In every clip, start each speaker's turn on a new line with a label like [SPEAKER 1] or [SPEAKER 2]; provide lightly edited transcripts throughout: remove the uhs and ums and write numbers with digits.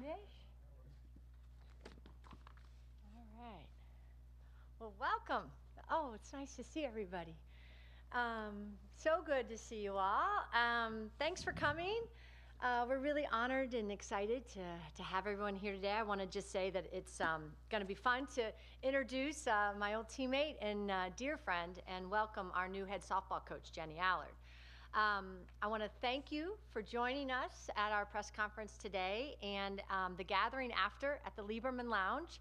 [SPEAKER 1] Nish. All right. Well, welcome. Oh, it's nice to see everybody. So good to see you all. Thanks for coming. We're really honored and excited to have everyone here today. I want to just say that it's going to be fun to introduce my old teammate and dear friend and welcome our new head softball coach, Jenny Allard. I want to thank you for joining us at our press conference today and the gathering after at the Lieberman Lounge.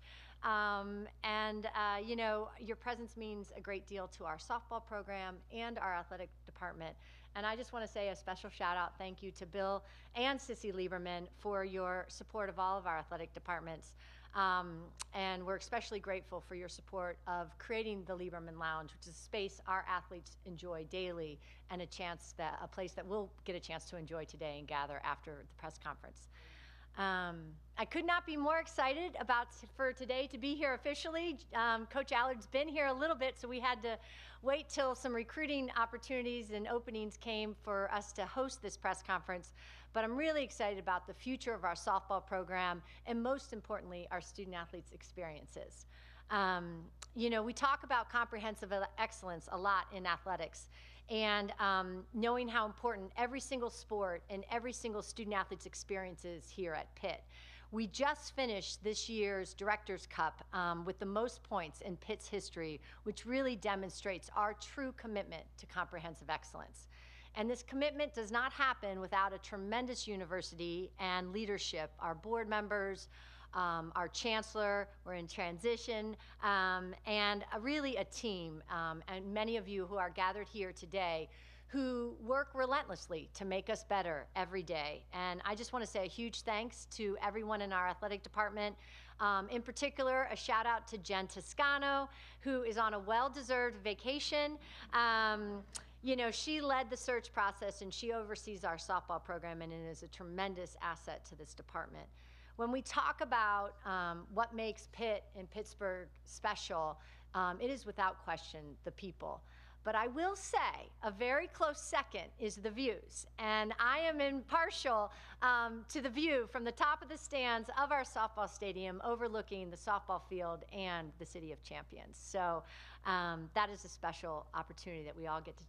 [SPEAKER 1] You know, your presence means a great deal to our softball program and our athletic department. And I just want to say a special shout out, thank you to Bill and Sissy Lieberman for your support of all of our athletic departments. And we're especially grateful for your support of creating the Lieberman Lounge, which is a space our athletes enjoy daily and a place that we'll get a chance to enjoy today and gather after the press conference. I could not be more excited for today to be here officially. Coach Allard's been here a little bit, so we had to wait till some recruiting opportunities and openings came for us to host this press conference. But I'm really excited about the future of our softball program and most importantly, our student athletes' experiences. You know, we talk about comprehensive excellence a lot in athletics and knowing how important every single sport and every single student athlete's experience is here at Pitt. We just finished this year's Director's Cup with the most points in Pitt's history, which really demonstrates our true commitment to comprehensive excellence. And this commitment does not happen without a tremendous university and leadership, our board members, our chancellor, we're in transition, and really a team, and many of you who are gathered here today who work relentlessly to make us better every day. And I just want to say a huge thanks to everyone in our athletic department. In particular, a shout out to Jen Toscano, who is on a well-deserved vacation. You know, she led the search process and she oversees our softball program and is a tremendous asset to this department. When we talk about what makes Pitt and Pittsburgh special, it is without question the people. But I will say a very close second is the views. And I am impartial to the view from the top of the stands of our softball stadium overlooking the softball field and the City of Champions. So that is a special opportunity that we all get to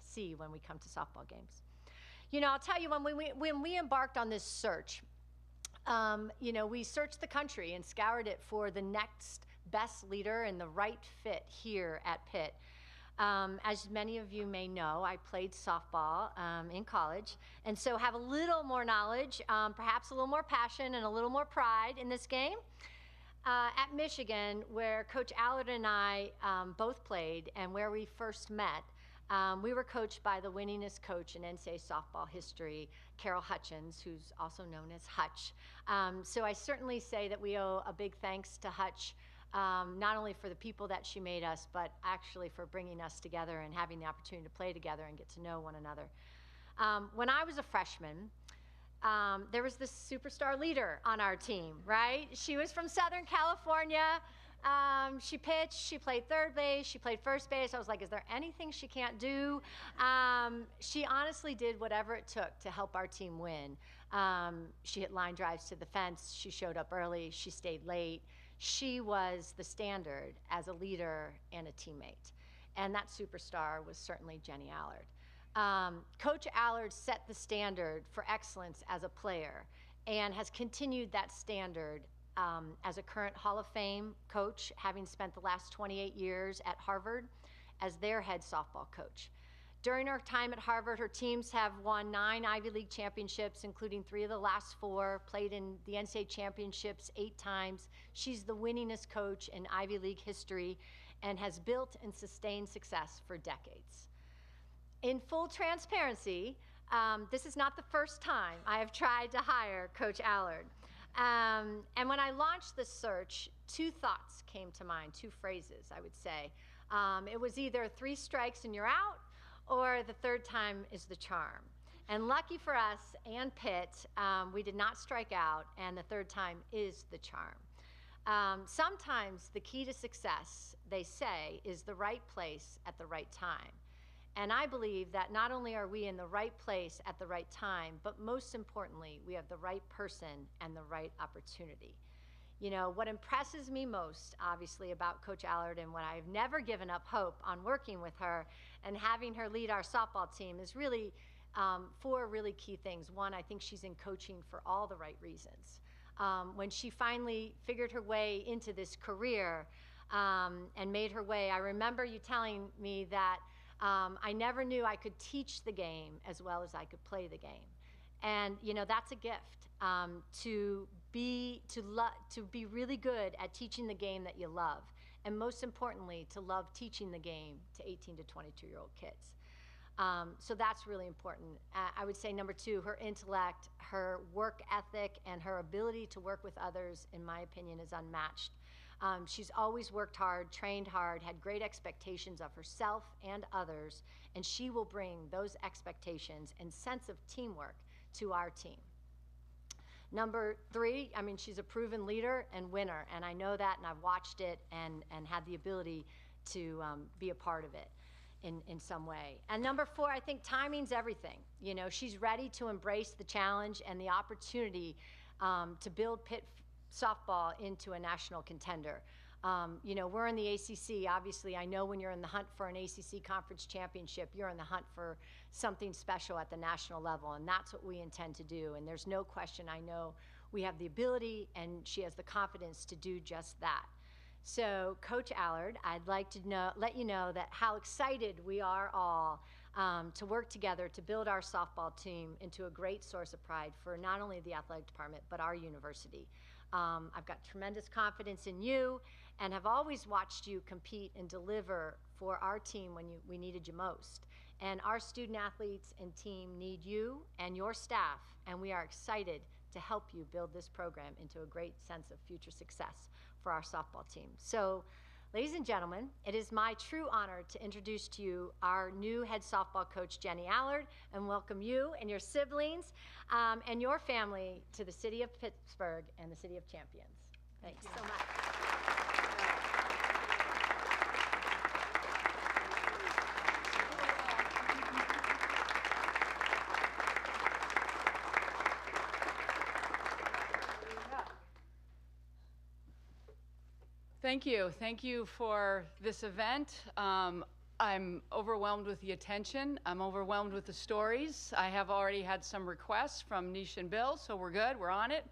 [SPEAKER 1] see when we come to softball games. You know, I'll tell you, when we embarked on this search, you know, we searched the country and scoured it for the next best leader and the right fit here at Pitt. As many of you may know, I played softball in college, and so have a little more knowledge, perhaps a little more passion and a little more pride in this game. At Michigan, where Coach Allard and I both played and where we first met, we were coached by the winningest coach in NCAA softball history, Carol Hutchins, who's also known as Hutch. So I certainly say that we owe a big thanks to Hutch, not only for the people that she made us, but actually for bringing us together and having the opportunity to play together and get to know one another. When I was a freshman, there was this superstar leader on our team, right? She was from Southern California. She pitched, she played third base, she played first base. I was like, is there anything she can't do? She honestly did whatever it took to help our team win. She hit line drives to the fence. She showed up early. She stayed late. She was the standard as a leader and a teammate. And that superstar was certainly Jenny Allard. Coach Allard set the standard for excellence as a player and has continued that standard as a current Hall of Fame coach, having spent the last 28 years at Harvard as their head softball coach. During her time at Harvard, her teams have won 9 Ivy League championships, including 3 of the last 4, played in the NCAA championships 8 times. She's the winningest coach in Ivy League history and has built and sustained success for decades. In full transparency, this is not the first time I have tried to hire Coach Allard. And when I launched this search, 2 thoughts came to mind, 2 phrases, I would say. It was either 3 strikes and you're out, or the 3rd time is the charm. And lucky for us and Pitt, we did not strike out, and the 3rd time is the charm. Sometimes the key to success, they say, is the right place at the right time. And I believe that not only are we in the right place at the right time, but most importantly, we have the right person and the right opportunity. You know, what impresses me most, obviously, about Coach Allard, and what I've never given up hope on working with her and having her lead our softball team, is really four really key things. One, I think she's in coaching for all the right reasons. When she finally figured her way into this career and made her way, I remember you telling me that I never knew I could teach the game as well as I could play the game. And you know, that's a gift, to be really good at teaching the game that you love, and most importantly, to love teaching the game to 18 to 22-year-old kids. So that's really important. I would say number two, her intellect, her work ethic, and her ability to work with others, in my opinion, is unmatched. She's always worked hard, trained hard, had great expectations of herself and others, and she will bring those expectations and sense of teamwork to our team. Number three, I mean, she's a proven leader and winner, and I know that, and I've watched it and had the ability to be a part of it in some way. And number four, I think timing's everything. You know, she's ready to embrace the challenge and the opportunity to build Pitt softball into a national contender. You know, we're in the ACC. Obviously, I know when you're in the hunt for an ACC conference championship, you're in the hunt for something special at the national level, and that's what we intend to do. And there's no question, I know we have the ability, and she has the confidence to do just that. So, Coach Allard, I'd like to let you know that how excited we are all to work together to build our softball team into a great source of pride for not only the athletic department, but our university. I've got tremendous confidence in you, and have always watched you compete and deliver for our team when we needed you most. And our student athletes and team need you and your staff, and we are excited to help you build this program into a great sense of future success for our softball team. So, ladies and gentlemen, it is my true honor to introduce to you our new head softball coach, Jenny Allard, and welcome you and your siblings and your family to the city of Pittsburgh and the city of champions. Thanks so much.
[SPEAKER 2] Thank you. Thank you for this event. I'm overwhelmed with the attention. I'm overwhelmed with the stories. I have already had some requests from Nish and Bill, so we're good. We're on it.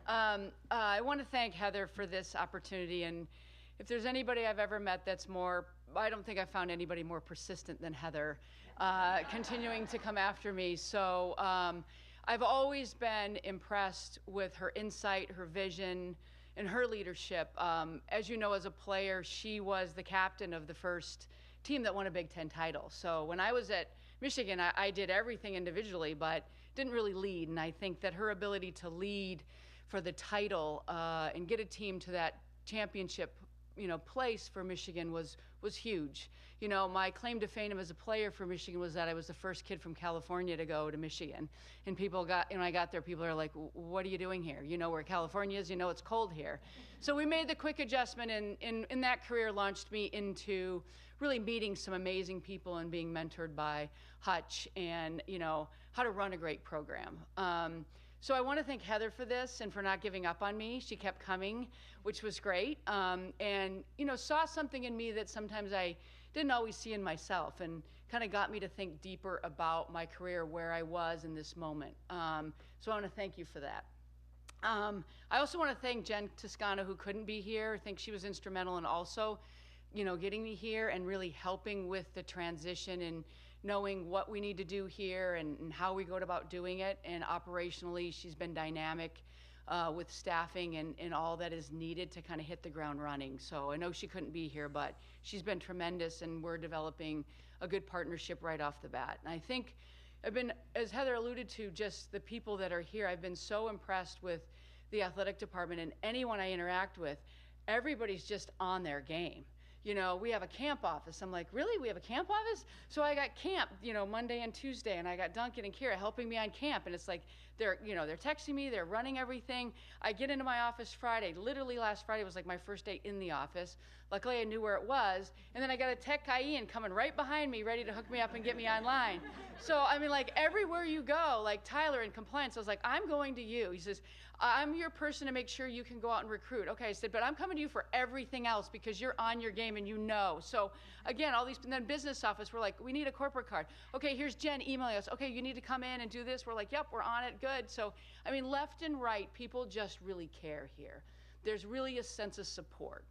[SPEAKER 2] I want to thank Heather for this opportunity. And if there's anybody I've ever met that's more, I don't think I've found anybody more persistent than Heather, continuing to come after me. So I've always been impressed with her insight, her vision, and her leadership. As you know, as a player, she was the captain of the first team that won a Big Ten title. So when I was at Michigan, I did everything individually, but didn't really lead. And I think that her ability to lead for the title and get a team to that championship, place for Michigan was huge. You know, my claim to fame as a player for Michigan was that I was the first kid from California to go to Michigan. And when I got there, people are like, what are you doing here? You know where California is, you know it's cold here. So we made the quick adjustment, and in that career launched me into really meeting some amazing people and being mentored by Hutch and, how to run a great program. So I want to thank Heather for this and for not giving up on me. She kept coming, which was great. And, saw something in me that sometimes I didn't always see in myself, and kind of got me to think deeper about my career, where I was in this moment. So I want to thank you for that. I also want to thank Jen Toscano, who couldn't be here. I think she was instrumental in also, getting me here and really helping with the transition and knowing what we need to do here and how we go about doing it. And operationally, she's been dynamic with staffing and all that is needed to kind of hit the ground running. So I know she couldn't be here, but she's been tremendous, and we're developing a good partnership right off the bat. And I think I've been, as Heather alluded to, just the people that are here, I've been so impressed with the athletic department, and anyone I interact with, everybody's just on their game. we have a camp office. I'm like, really? We have a camp office? So I got camp, Monday and Tuesday, and I got Duncan and Kira helping me on camp. And it's like, they're texting me, they're running everything. I get into my office Friday. Literally last Friday was like my first day in the office. Luckily I knew where it was. And then I got a tech IE coming right behind me, ready to hook me up and get me online. So, like everywhere you go, like Tyler in compliance, I was like, I'm going to you. He says, I'm your person to make sure you can go out and recruit. Okay, I said, but I'm coming to you for everything else because you're on your game and So again, all these, and then business office, we're like, we need a corporate card. Okay, here's Jen emailing us. Okay, you need to come in and do this. We're like, yep, we're on it, good. So, left and right, people just really care here. There's really a sense of support.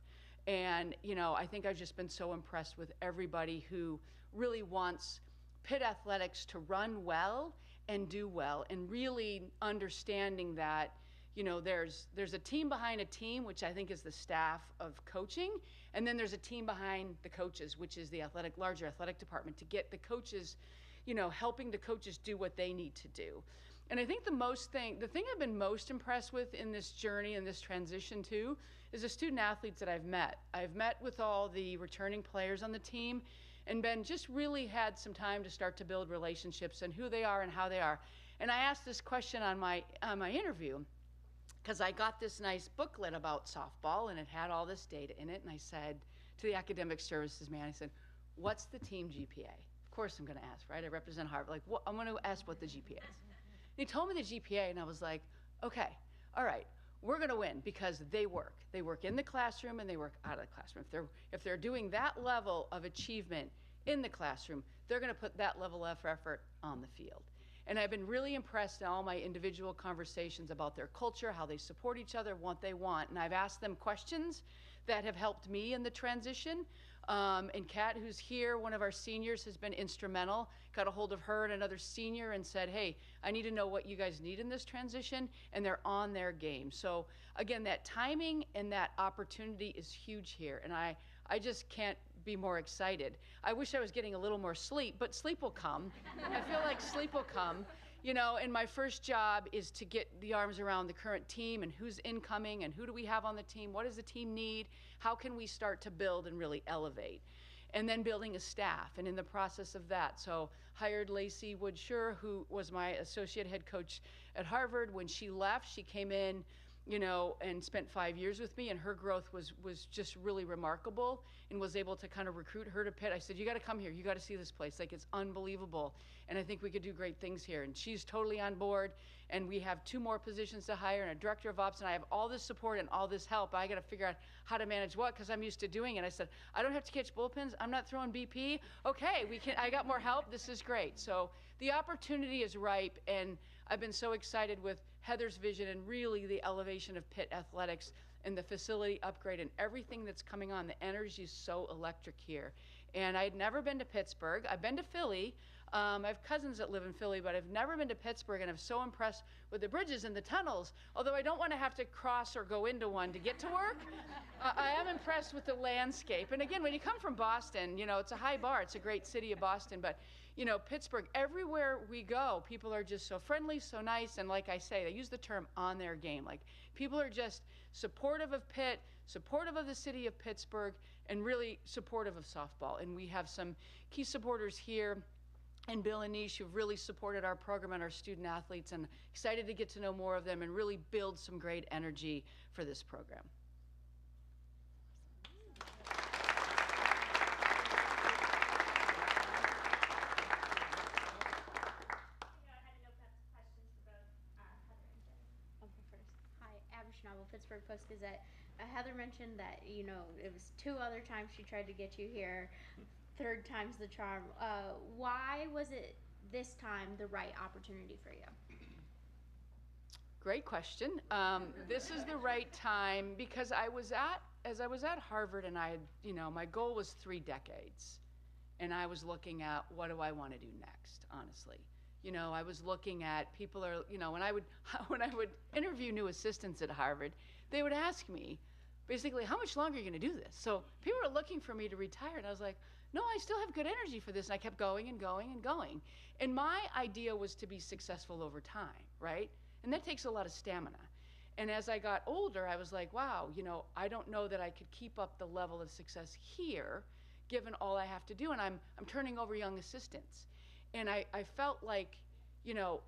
[SPEAKER 2] And, I think I've just been so impressed with everybody who really wants Pitt athletics to run well and do well, and really understanding that, there's a team behind a team, which I think is the staff of coaching, and then there's a team behind the coaches, which is the larger athletic department, to get the coaches, helping the coaches do what they need to do. And I think the thing I've been most impressed with in this journey and this transition too, is the student athletes that I've met. I've met with all the returning players on the team, and just really had some time to start to build relationships and who they are and how they are. And I asked this question on my interview, because I got this nice booklet about softball and it had all this data in it. And I said to the academic services man, I said, what's the team GPA? Of course I'm going to ask, right? I represent Harvard. Like, I'm going to ask what the GPA is. And he told me the GPA, and I was like, okay, all right, we're going to win because they work. They work in the classroom and they work out of the classroom. If they're doing that level of achievement in the classroom, they're going to put that level of effort on the field. And I've been really impressed in all my individual conversations about their culture, how they support each other, what they want. And I've asked them questions that have helped me in the transition. And Kat, who's here, one of our seniors, has been instrumental. Got a hold of her and another senior and said, hey, I need to know what you guys need in this transition. And they're on their game. So again, that timing and that opportunity is huge here. And I just can't be more excited. I wish I was getting a little more sleep, but sleep will come. I feel like sleep will come. And my first job is to get the arms around the current team and who's incoming and who do we have on the team, what does the team need, how can we start to build and really elevate. And then building a staff, and in the process of that, so hired Lacey Woodsure, who was my associate head coach at Harvard. When she left, she came in, and spent 5 years with me, and her growth was just really remarkable, and was able to kind of recruit her to Pitt. I said, you got to come here. You got to see this place. Like, it's unbelievable. And I think we could do great things here. And she's totally on board. And we have 2 more positions to hire and a director of ops. And I have all this support and all this help. I got to figure out how to manage what, because I'm used to doing it. I said, I don't have to catch bullpens. I'm not throwing BP. Okay, I got more help. This is great. So the opportunity is ripe. And I've been so excited with Heather's vision and really the elevation of Pitt athletics and the facility upgrade and everything that's coming on. The energy is so electric here. And I'd never been to Pittsburgh. I've been to Philly. I have cousins that live in Philly, but I've never been to Pittsburgh, and I'm so impressed with the bridges and the tunnels, although I don't want to have to cross or go into one to get to work. I am impressed with the landscape. And again, when you come from Boston, it's a high bar. It's a great city of Boston, but Pittsburgh, everywhere we go, people are just so friendly, so nice, and like I say, they use the term on their game. Like, people are just supportive of Pitt, supportive of the city of Pittsburgh, and really supportive of softball. And we have some key supporters here, and Bill and Nish, who've really supported our program and our student athletes, and excited to get to know more of them and really build some great energy for this program.
[SPEAKER 3] Pittsburgh Post-Gazette. Heather mentioned that, it was 2 other times she tried to get you here, 3rd time's the charm. Why was it this time the right opportunity for you?
[SPEAKER 2] Great question. This is the right time because as I was at Harvard, and I had, my goal was 3 decades, and I was looking at what do I want to do next, honestly. I was looking at people are, when I would interview new assistants at Harvard, they would ask me, basically, how much longer are you going to do this? So people were looking for me to retire, and I was like, no, I still have good energy for this. And I kept going and going and going. And my idea was to be successful over time, right? And that takes a lot of stamina. And as I got older, I was like, wow, I don't know that I could keep up the level of success here, given all I have to do. And I'm turning over young assistants. And I felt like,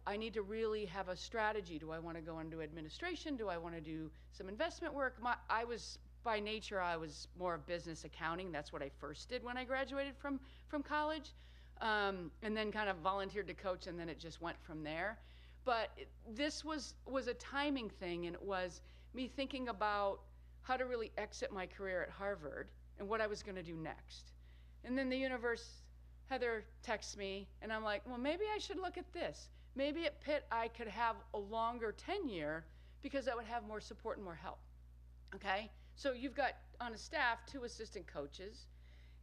[SPEAKER 2] I need to really have a strategy. Do I want to go into administration? Do I want to do some investment work? By nature, I was more of business accounting. That's what I first did when I graduated from college. And then kind of volunteered to coach, and then it just went from there. But this was a timing thing, and it was me thinking about how to really exit my career at Harvard and what I was going to do next. And then the universe, Heather texts me, and I'm like, well, maybe I should look at this. Maybe at Pitt I could have a longer tenure because I would have more support and more help. Okay? So you've got on a staff 2 assistant coaches,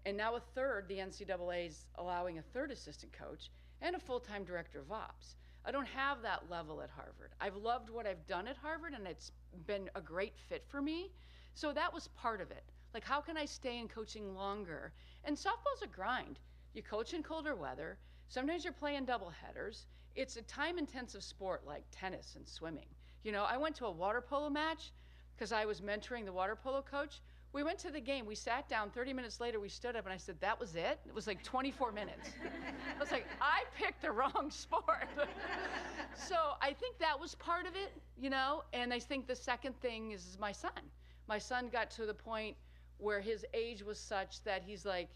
[SPEAKER 2] and now a third, the NCAA's allowing a third assistant coach, and a full-time director of ops. I don't have that level at Harvard. I've loved what I've done at Harvard, and it's been a great fit for me. So that was part of it. Like, how can I stay in coaching longer? And softball's a grind. You coach in colder weather. Sometimes you're playing double headers. It's a time-intensive sport like tennis and swimming. I went to a water polo match because I was mentoring the water polo coach. We went to the game. We sat down. 30 minutes later, we stood up, and I said, that was it? It was like 24 minutes. I was like, I picked the wrong sport. So I think that was part of it, And I think the second thing is my son. My son got to the point where his age was such that he's like,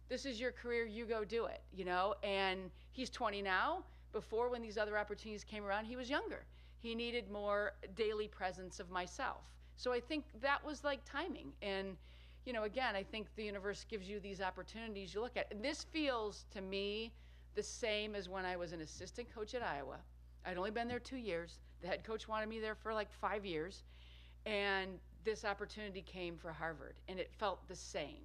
[SPEAKER 2] this is your career, you go do it, And he's 20 now. Before, when these other opportunities came around, he was younger. He needed more daily presence of myself. So I think that was like timing. And, again, I think the universe gives you these opportunities you look at. This feels to me the same as when I was an assistant coach at Iowa. I'd only been there 2 years. The head coach wanted me there for like 5 years. And this opportunity came for Harvard, and it felt the same.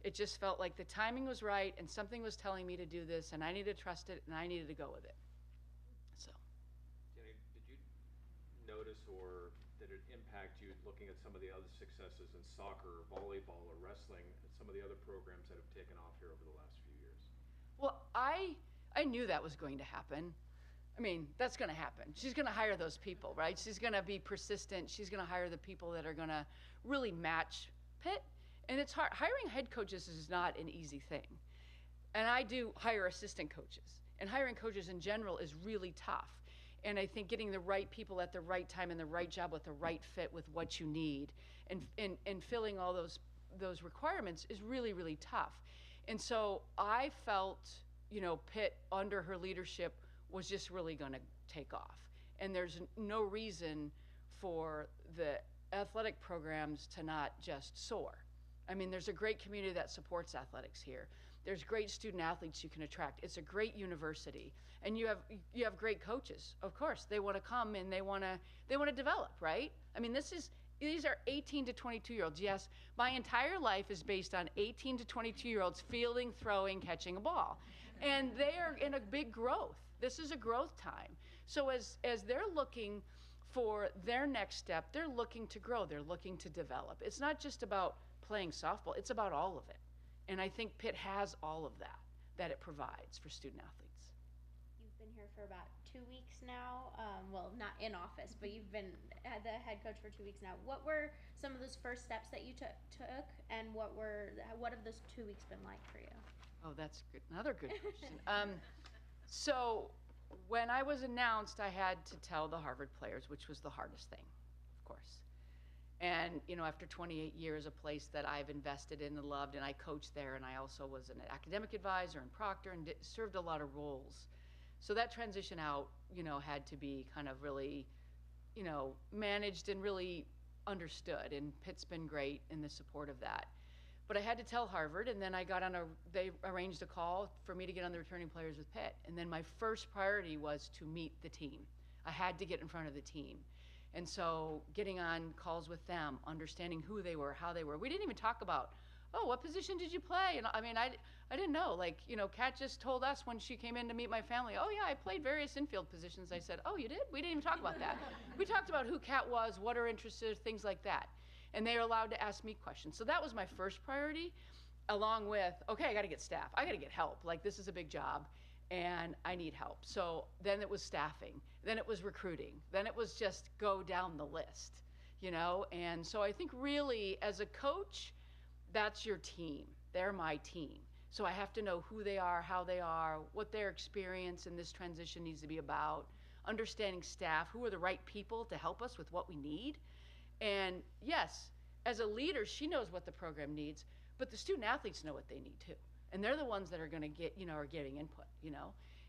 [SPEAKER 2] It just felt like the timing was right, and something was telling me to do this, and I needed to trust it, and I needed to go with it. So.
[SPEAKER 4] Jenny, did you notice, or did it impact you looking at some of the other successes in soccer, or volleyball, or wrestling, and some of the other programs that have taken off here over the last few years?
[SPEAKER 2] Well, I knew that was going to happen. I mean, that's going to happen. She's going to hire those people, right? She's going to be persistent. She's going to hire the people that are going to really match Pitt. And it's hard. Hiring head coaches is not an easy thing. And I do hire assistant coaches. And hiring coaches in general is really tough. And I think getting the right people at the right time in the right job with the right fit with what you need and filling all those requirements is really, really tough. And so I felt, Pitt under her leadership was just really going to take off. And there's no reason for the athletic programs to not just soar. I mean, there's a great community that supports athletics here. There's great student athletes you can attract. It's a great university, and you have great coaches. Of course, they want to come and they want to develop, right? I mean, these are 18 to 22-year-olds. Yes, my entire life is based on 18 to 22-year-olds fielding, throwing, catching a ball, and they are in a big growth. This is a growth time. So as they're looking for their next step, they're looking to grow. They're looking to develop. It's not just about playing softball. It's about all of it. And I think Pitt has all of that it provides for student athletes.
[SPEAKER 3] You've been here for about 2 weeks now. Well, not in office, but you've been the head coach for 2 weeks now. What were some of those first steps that you took, and what have those 2 weeks been like for you?
[SPEAKER 2] Oh, that's good. Another good question. So when I was announced, I had to tell the Harvard players, which was the hardest thing, of course. And, after 28 years, a place that I've invested in and loved, and I coached there, and I also was an academic advisor and proctor and served a lot of roles. So that transition out, had to be kind of really, managed and really understood. And Pitt's been great in the support of that. But I had to tell Harvard, and then they arranged a call for me to get on the returning players with Pitt. And then my first priority was to meet the team. I had to get in front of the team. And so getting on calls with them, understanding who they were, how they were. We didn't even talk about, what position did you play? And I mean, I didn't know. Kat just told us when she came in to meet my family, I played various infield positions. I said, you did? We didn't even talk about that. We talked about who Kat was, what her interests are, things like that. And they are allowed to ask me questions. So that was my first priority, along with, I got to get staff. I got to get help. This is a big job, and I need help. So then it was staffing. Then it was recruiting. Then it was just go down the list. you know? And so I think really as a coach, that's your team. They're my team. So I have to know who they are, how they are, what their experience in this transition needs to be about, understanding staff, who are the right people to help us with what we need. And yes, as a leader, she knows what the program needs, but the student athletes know what they need too. And they're the ones that are going to get, are getting input,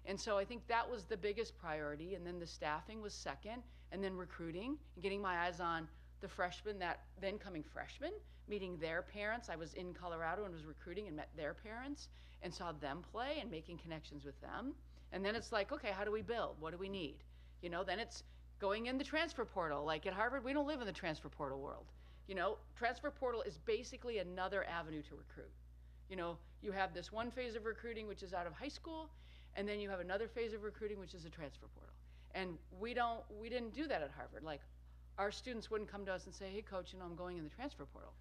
[SPEAKER 2] And so I think that was the biggest priority. And then the staffing was second, and then recruiting and getting my eyes on the freshmen, that then coming freshmen, meeting their parents. I was in Colorado and was recruiting and met their parents and saw them play and making connections with them. And then it's like, okay, how do we build? What do we need? Then it's going in the transfer portal. Like at Harvard, we don't live in the transfer portal world. Transfer portal is basically another avenue to recruit. You have this one phase of recruiting, which is out of high school, and then you have another phase of recruiting, which is a transfer portal. And we didn't do that at Harvard. Like, our students wouldn't come to us and say, hey, coach, I'm going in the transfer portal.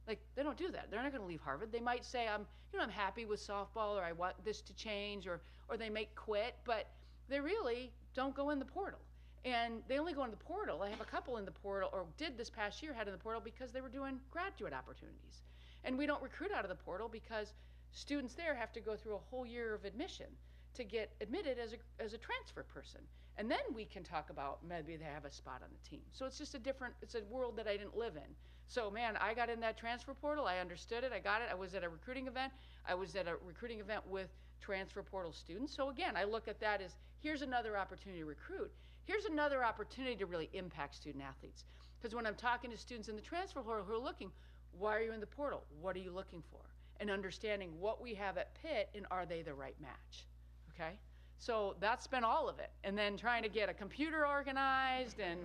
[SPEAKER 2] Like, they don't do that. They're not going to leave Harvard. They might say, I'm happy with softball, or I want this to change, or they may quit, but they really don't go in the portal. And they only go in the portal. I have a couple in the portal, or did this past year, had in the portal because they were doing graduate opportunities. And we don't recruit out of the portal because students there have to go through a whole year of admission to get admitted as a transfer person. And then we can talk about maybe they have a spot on the team. So it's just it's a world that I didn't live in. So man, I got in that transfer portal, I understood it, I got it. I was at a recruiting event. I was at a recruiting event with transfer portal students. So again, I look at that as, here's another opportunity to recruit. Here's another opportunity to really impact student athletes. Because when I'm talking to students in the transfer portal who are looking, why are you in the portal? What are you looking for? And understanding what we have at Pitt and are they the right match, okay? So that's been all of it. And then trying to get a computer organized, and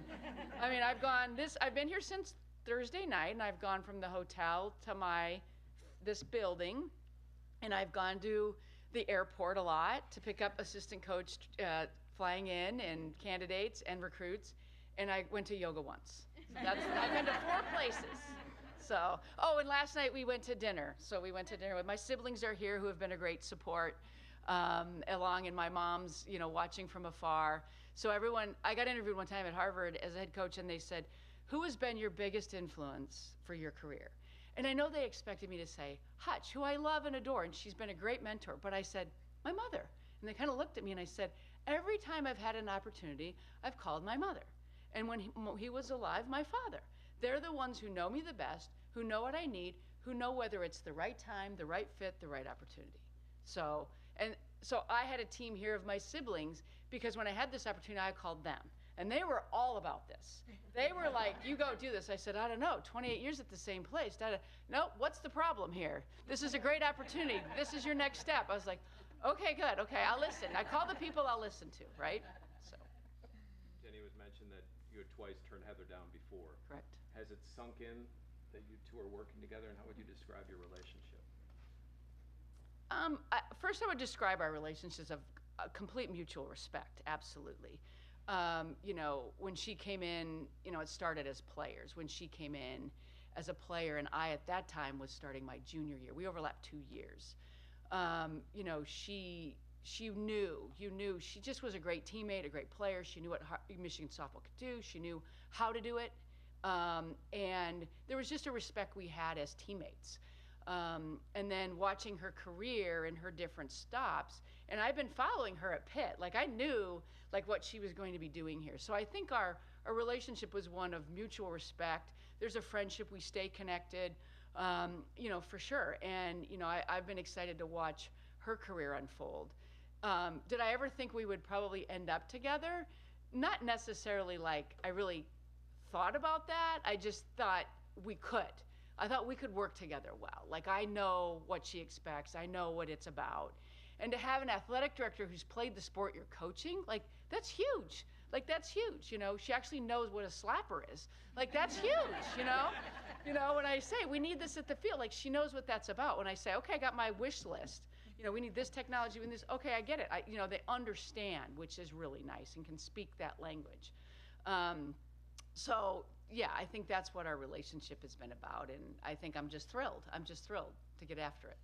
[SPEAKER 2] I mean, I've been here since Thursday night, and I've gone from the hotel to this building, and I've gone to the airport a lot to pick up assistant coach flying in and candidates and recruits, and I went to yoga once. I've been to 4 places. So, and last night we went to dinner. So we went to dinner with my siblings are here who have been a great support, along, and my mom's, watching from afar. So I got interviewed one time at Harvard as a head coach, and they said, who has been your biggest influence for your career? And I know they expected me to say, Hutch, who I love and adore, and she's been a great mentor. But I said, my mother. And they kind of looked at me, and I said, every time I've had an opportunity, I've called my mother. And when he was alive, my father. They're the ones who know me the best, who know what I need, who know whether it's the right time, the right fit, the right opportunity. So I had a team here of my siblings, because when I had this opportunity, I called them. And they were all about this. They were like, you go do this. I said, I don't know, 28 years at the same place. No, what's the problem here? This is a great opportunity. This is your next step. I was like, okay, good. Okay, I'll listen. I call the people I'll listen to, right? So.
[SPEAKER 4] Jenny was mentioned that you had twice turned Heather down before.
[SPEAKER 2] Correct.
[SPEAKER 4] Has it sunk in that you two are working together, and how would you describe your relationship?
[SPEAKER 2] First, I would describe our relationships of complete mutual respect, absolutely. When she came in, it started as players. When she came in as a player, and I at that time was starting my junior year. We overlapped 2 years. She knew, she just was a great teammate, a great player. She knew what Michigan softball could do. She knew how to do it. And there was just a respect we had as teammates. And then watching her career and her different stops, and I've been following her at Pitt. Like, I knew what she was going to be doing here. So I think our relationship was one of mutual respect. There's a friendship, we stay connected, for sure. And, I've been excited to watch her career unfold. Did I ever think we would probably end up together? Not necessarily I really thought about that. I just thought we could. I thought we could work together well. I know what she expects. I know what it's about. And to have an athletic director who's played the sport you're coaching, that's huge. That's huge, She actually knows what a slapper is. That's huge, When I say, we need this at the field, she knows what that's about. When I say, okay, I got my wish list. We need this technology, we need this. Okay, I get it. They understand, which is really nice, and can speak that language. So, yeah, I think that's what our relationship has been about, and I think I'm just thrilled. I'm just thrilled to get after it.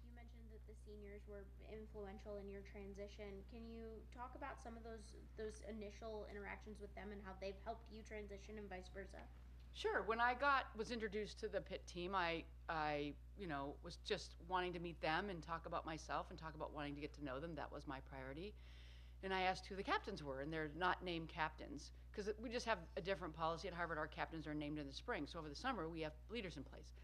[SPEAKER 3] You mentioned that this seniors were influential in your transition. Can you talk about some of those initial interactions with them and how they've helped you transition and vice versa?
[SPEAKER 2] Sure. When I was introduced to the Pitt team, I was just wanting to meet them and talk about myself and talk about wanting to get to know them. That was my priority. And I asked who the captains were, and they're not named captains because we just have a different policy at Harvard. Our captains are named in the spring, so over the summer we have leaders in place.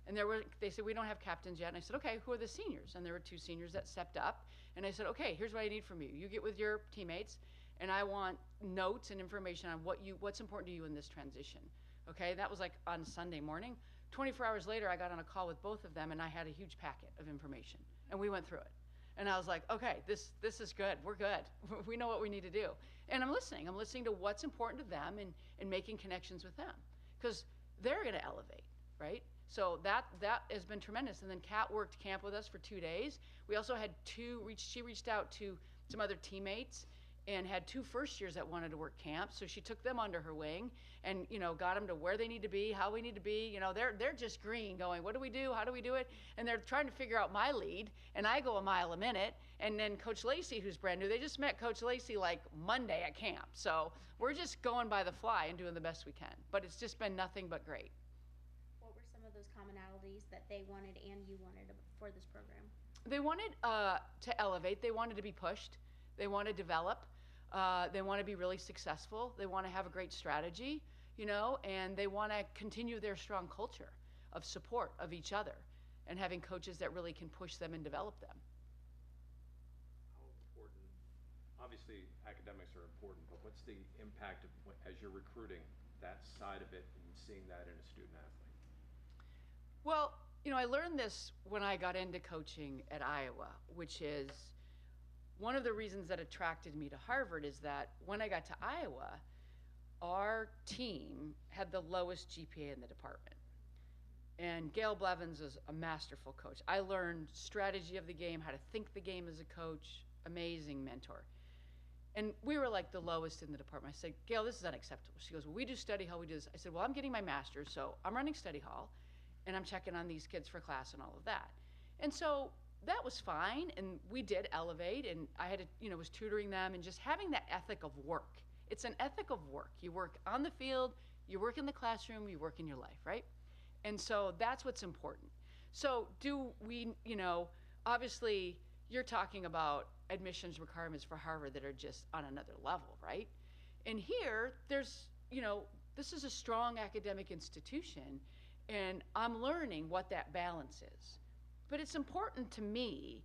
[SPEAKER 2] And they said, we don't have captains yet. And I said, okay, who are the seniors? And there were 2 seniors that stepped up. And I said, okay, here's what I need from you. You get with your teammates, and I want notes and information on what's important to you in this transition. Okay, that was like on Sunday morning. 24 hours later, I got on a call with both of them, and I had a huge packet of information. And we went through it. And I was like, okay, this is good. We're good. We know what we need to do. And I'm listening. I'm listening to what's important to them and making connections with them. Because they're going to elevate, right? So that has been tremendous. And then Kat worked camp with us for 2 days. We also had she reached out to some other teammates and had 2 first years that wanted to work camp. So she took them under her wing and, got them to where they need to be, how we need to be. They're just green going, what do we do? How do we do it? And they're trying to figure out my lead, and I go a mile a minute. And then Coach Lacey, who's brand new, they just met Coach Lacey like Monday at camp. So we're just going by the fly and doing the best we can. But it's just been nothing but great.
[SPEAKER 3] What were some of those commonalities that they wanted and you wanted for this program?
[SPEAKER 2] They wanted to elevate. They wanted to be pushed. They want to develop. They want to be really successful. They want to have a great strategy, and they want to continue their strong culture of support of each other and having coaches that really can push them and develop them.
[SPEAKER 4] How important, obviously academics are important, but what's the impact of, as you're recruiting, that side of it and seeing that in a student athlete?
[SPEAKER 2] Well, I learned this when I got into coaching at Iowa, which is one of the reasons that attracted me to Harvard is that when I got to Iowa, our team had the lowest GPA in the department. And Gail Blevins is a masterful coach. I learned strategy of the game, how to think the game as a coach, amazing mentor. And we were like the lowest in the department. I said, Gail, this is unacceptable. She goes, well, we do study hall, we do this. I said, well, I'm getting my master's, so I'm running study hall, and I'm checking on these kids for class and all of that. And so that was fine, and we did elevate, and I had to, was tutoring them and just having that ethic of work. It's an ethic of work. You work on the field, you work in the classroom, you work in your life, right? And so that's what's important. So do we, obviously you're talking about admissions requirements for Harvard that are just on another level, right? And here, there's, this is a strong academic institution, and I'm learning what that balance is. But it's important to me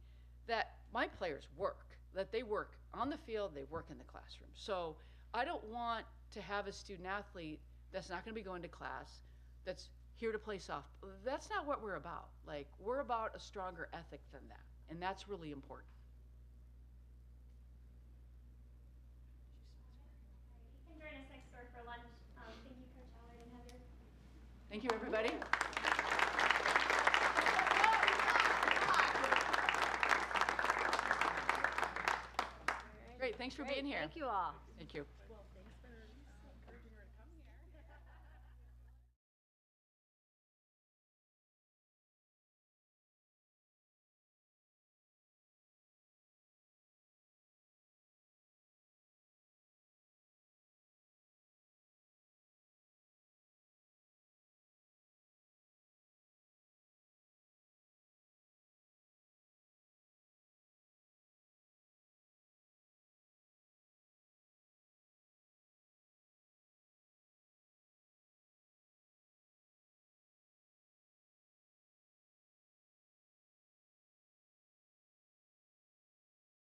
[SPEAKER 2] that my players work, that they work on the field, they work in the classroom. So I don't want to have a student athlete that's not going to be going to class, that's here to play softball. That's not what we're about. Like, we're about a stronger ethic than that, and that's really important.
[SPEAKER 5] You can join us next door for lunch. Thank you, Coach Allard and Heather.
[SPEAKER 2] Thank you, everybody. Great, thanks for being here.
[SPEAKER 1] Thank you all.
[SPEAKER 2] Thank you.